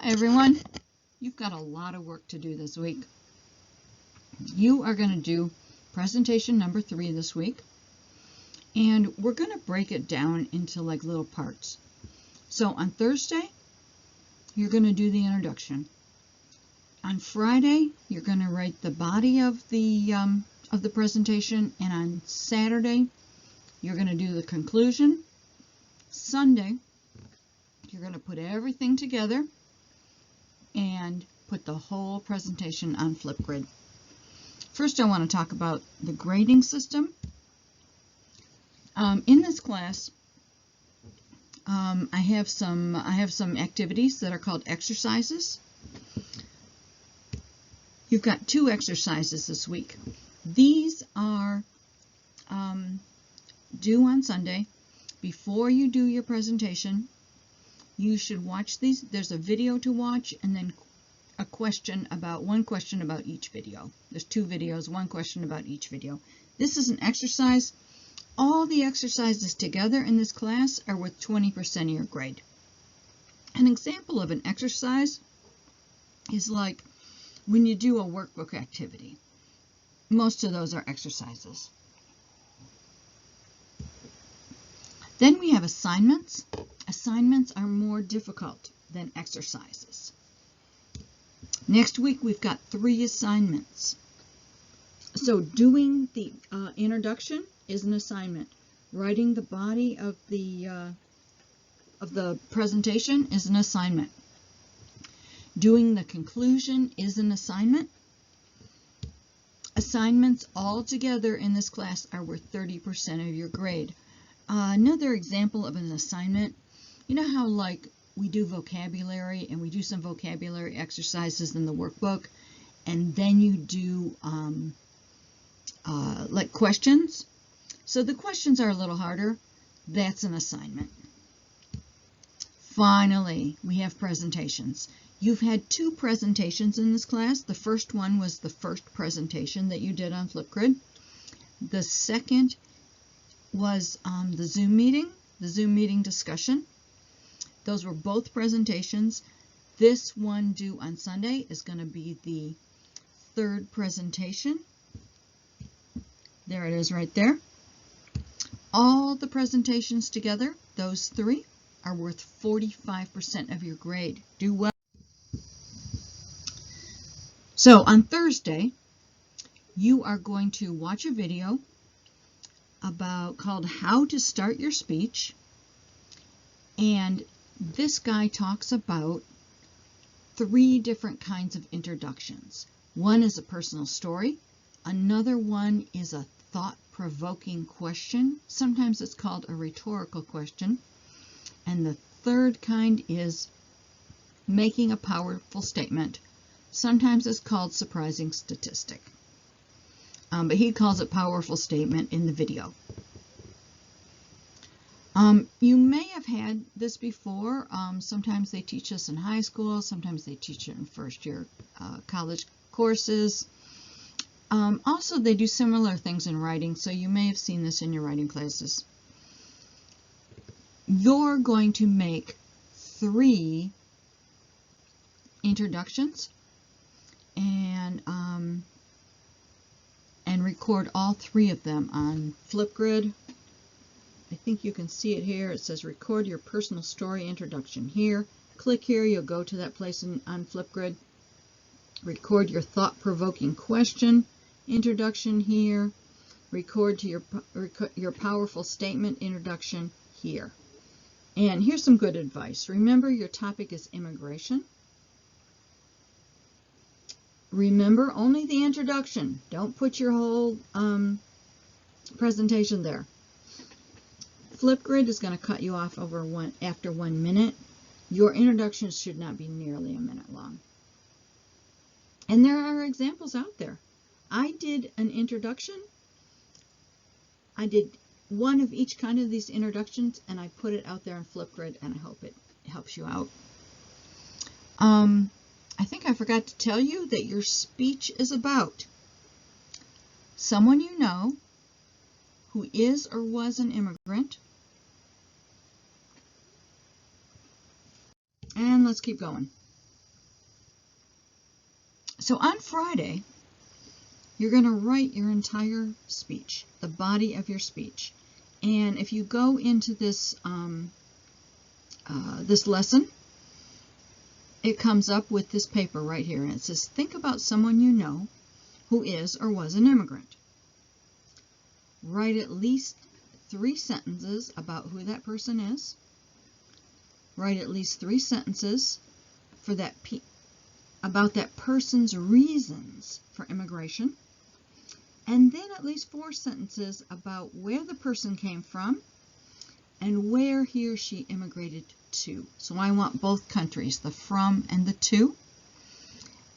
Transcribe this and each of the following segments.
Hi everyone, you've got a lot of work to do this week. You are going to do presentation number 3 this week, and we're going to break it down into like little parts. So on Thursday, you're going to do the introduction. On Friday, you're going to write the body of the presentation, and on Saturday, you're going to do the conclusion. Sunday, you're going to put everything together and put the whole presentation on Flipgrid. First, I want to talk about the grading system. In this class, I have some activities that are called exercises. You've got 2 exercises this week. These are due on Sunday. Before you do your presentation, you should watch these. There's a video to watch and then one question about each video. There's 2 videos, 1 question about each video. This is an exercise. All the exercises together in this class are worth 20% of your grade. An example of an exercise is like when you do a workbook activity. Most of those are exercises. Then we have assignments. Assignments are more difficult than exercises. Next week we've got 3 assignments. So doing the introduction is an assignment. Writing the body of the presentation is an assignment. Doing the conclusion is an assignment. Assignments all together in this class are worth 30% of your grade. Another example of an assignment, you know how like we do vocabulary and we do some vocabulary exercises in the workbook, and then you do like questions. So the questions are a little harder. That's an assignment. Finally, we have presentations. You've had 2 presentations in this class. The first one was the first presentation that you did on Flipgrid. The second was the Zoom meeting discussion. Those were both presentations. This one due on Sunday is going to be the 3rd presentation. There it is right there. All the presentations together, those 3, are worth 45% of your grade. Do well. So on Thursday, you are going to watch a video called How to Start Your Speech, and this guy talks about 3 different kinds of introductions. One is a personal story, another one is a thought-provoking question, sometimes it's called a rhetorical question, and the 3rd kind is making a powerful statement. Sometimes it's called surprising statistic. But he calls it powerful statement in the video. You may have had this before. Sometimes they teach us in high school, sometimes they teach it in first year college courses. Also, they do similar things in writing, so you may have seen this in your writing classes. You're going to make 3 introductions and record all 3 of them on Flipgrid. I think you can see it here. It says record your personal story introduction here. Click here, you'll go to that place on Flipgrid. Record your thought-provoking question introduction here. Record to your powerful statement introduction here. And here's some good advice. Remember, your topic is immigration. Remember only the introduction. Don't put your whole presentation there. Flipgrid is going to cut you off after 1 minute. Your introduction should not be nearly a minute long. And there are examples out there. I did an introduction. I did 1 of each kind of these introductions, and I put it out there on Flipgrid, and I hope it helps you out. I think I forgot to tell you that your speech is about someone you know who is or was an immigrant, And let's keep going. So on Friday, you're going to write your entire speech, the body of your speech. And if you go into this, this lesson, it comes up with this paper right here. And it says, think about someone you know who is or was an immigrant. Write at least 3 sentences about who that person is. Write at least 3 sentences for that about that person's reasons for immigration. And then at least 4 sentences about where the person came from and where he or she immigrated to. So I want both countries, the from and the to.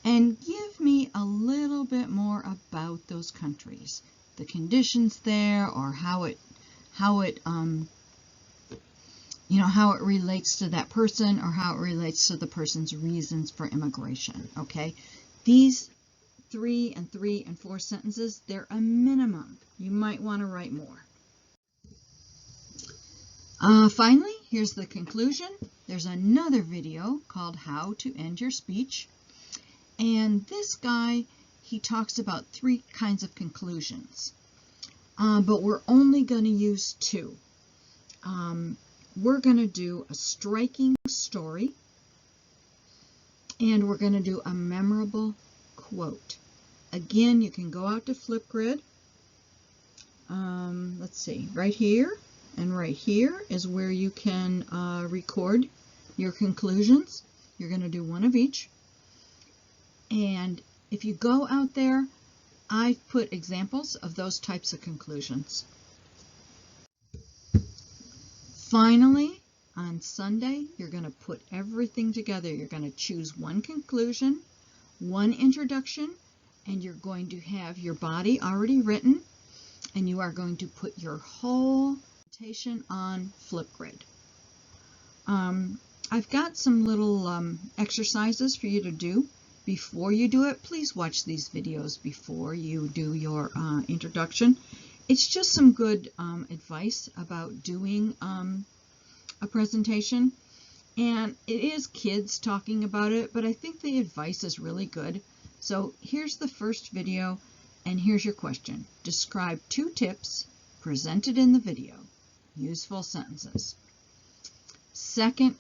And give me a little bit more about those countries, the conditions there, or how it relates to that person, or how it relates to the person's reasons for immigration. Okay, these 3 and 4 sentences, they're a minimum. You might want to write more. Finally, here's the conclusion. There's another video called How to End Your Speech. And this guy, he talks about 3 kinds of conclusions. But we're only going to use 2. We're going to do a striking story, and we're going to do a memorable quote. Again, you can go out to Flipgrid. Let's see, right here and right here is where you can record your conclusions. You're going to do one of each. And if you go out there, I've put examples of those types of conclusions. Finally, on Sunday, you're going to put everything together. You're going to choose one conclusion, one introduction, and you're going to have your body already written, and you are going to put your whole presentation on Flipgrid. I've got some little exercises for you to do before you do it. Please watch these videos before you do your introduction. It's just some good advice about doing a presentation, and it is kids talking about it, but I think the advice is really good. So here's the first video, and here's your question. Describe 2 tips presented in the video. Useful sentences. Second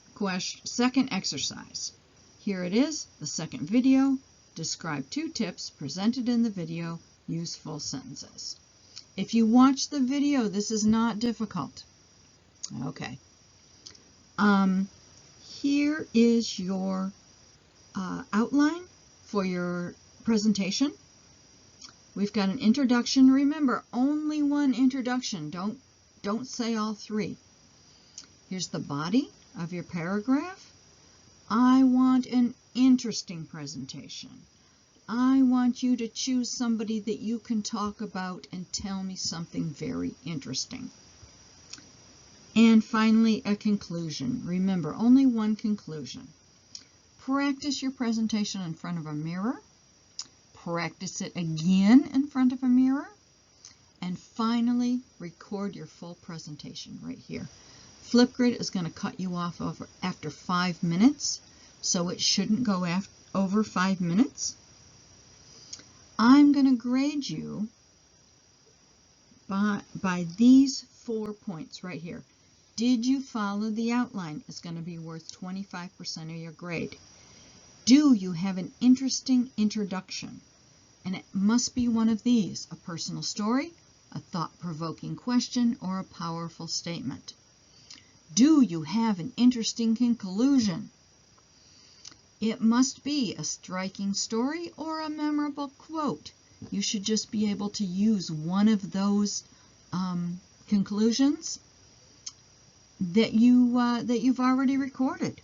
exercise. Here it is, the second video. Describe 2 tips presented in the video. Useful sentences. If you watch the video, this is not difficult. Okay. Here is your outline for your presentation. We've got an introduction. Remember, only one introduction. Don't say all 3. Here's the body of your paragraph. I want an interesting presentation. I want you to choose somebody that you can talk about and tell me something very interesting. And finally, a conclusion. Remember, only one conclusion. Practice your presentation in front of a mirror. Practice it again in front of a mirror. And finally, record your full presentation right here. Flipgrid is going to cut you off after 5 minutes, so it shouldn't go over 5 minutes. I'm going to grade you by these 4 points right here. Did you follow the outline? It's going to be worth 25% of your grade. Do you have an interesting introduction? And it must be one of these: a personal story, a thought-provoking question, or a powerful statement. Do you have an interesting conclusion? It must be a striking story or a memorable quote. You should just be able to use one of those conclusions that you've already recorded.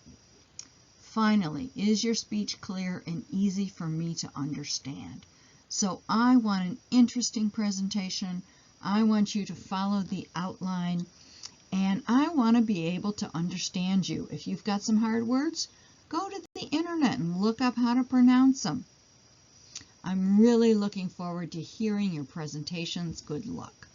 Finally, is your speech clear and easy for me to understand? So I want an interesting presentation. I want you to follow the outline, and I want to be able to understand you. If you've got some hard words, go to the internet and look up how to pronounce them. I'm really looking forward to hearing your presentations. Good luck.